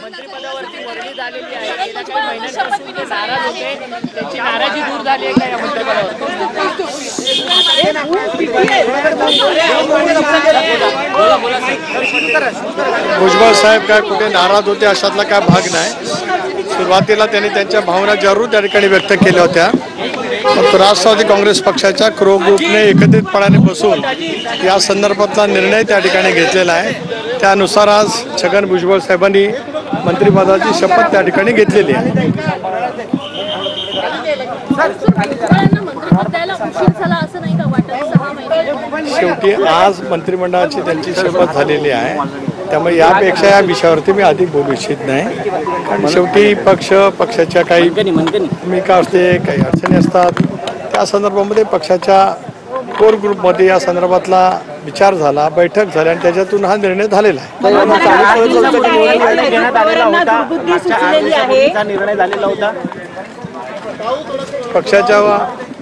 मंत्रिपदावरती वर्णी झालेली आहे। गेल्या काही महिन्यांपासून ते नाराज होते, त्यांची नाराजी दूर झाली आहे का या मंत्रिपदावर? भुजबळ साहेब काय कुठे नाराज होते अशातला काय भाग नाही। सुरुवातीला त्यांनी त्यांच्या भावना जरूर त्या ठिकाणी व्यक्त केल्या होत्या, परंतु राष्ट्रवादी काँग्रेस पक्षाच्या क्रो ग्रुपने एकत्रितपणाने बसून या संदर्भातला निर्णय त्या ठिकाणी घेतलेला आहे। त्यानुसार आज छगन भुजबळ साहेबांनी मंत्रिपदाची शपथ त्या ठिकाणी घेतलेली आहे। शेवटी आज मंत्रिमंडळाची त्यांची शपथ झालेली आहे, त्यामुळे यापेक्षा या विषयावरती मी अधिक बोलू इच्छित नाही। कारण शेवटी पक्षाच्या काही भूमिका असते, काही अडचणी असतात, त्या संदर्भामध्ये पक्षाच्या कोर ग्रुपमध्ये या संदर्भातला विचार झाला, बैठक झाली आणि त्याच्यातून हा निर्णय झालेला आहे। पक्षाच्या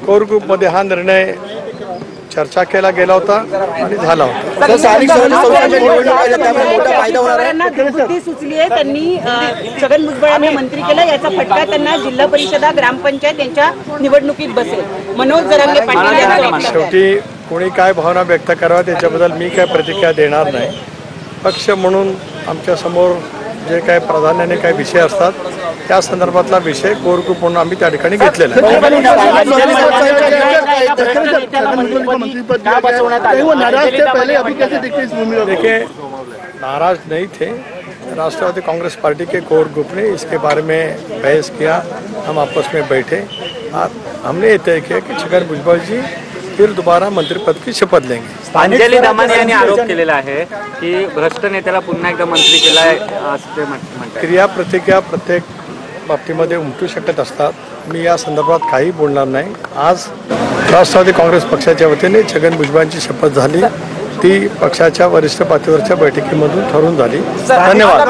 कोर ग्रुपमध्ये हा निर्णय चर्चा केला गेला होता आणि झाला होता। सुचली आहे, त्यांनी छगन भुजबळांना मंत्री केलं, याचा फटका त्यांना जिल्हा परिषदा ग्रामपंचायत यांच्या निवडणुकीत बसेल। मनोज जरांगे पाटील शेवटी कोणी काय भावना व्यक्त कराव्या त्याच्याबद्दल मी काय प्रतिक्रिया देणार नाही। पक्ष म्हणून आमच्या समोर जे काय प्राधान्याने काही विषय असतात त्या संदर्भातला विषय कोर ग्रुप म्हणून आम्ही त्या ठिकाणी घेतलेला आहे। देखिए, नाराज नहीं थे। राष्ट्रवादी कांग्रेस पार्टी के कोर ग्रुप ने इसके बारे में बहस किया, हम आपस में बैठे और हमने ये तय किया कि छगन भुजबळ जी फिर दोबारा मंत्रिपद की शपथ लेंगे। अंजली दमाने यांनी आरोप केलेला आहे की भ्रष्ट नेत्याला पुन्हा एकदा मंत्री केलाय असं ते म्हणतात। क्रिया प्रतिक्रिया प्रत्येक बाबतीमध्ये उमटू शकत असतात, मी या संदर्भात काही बोलणार नाही। आज राष्ट्रवादी काँग्रेस पक्षाच्या वतीने छगन भुजबळांची शपथ झाली, ती पक्षाच्या वरिष्ठ पातळीवरच्या बैठकीमधून ठरवून झाली। धन्यवाद।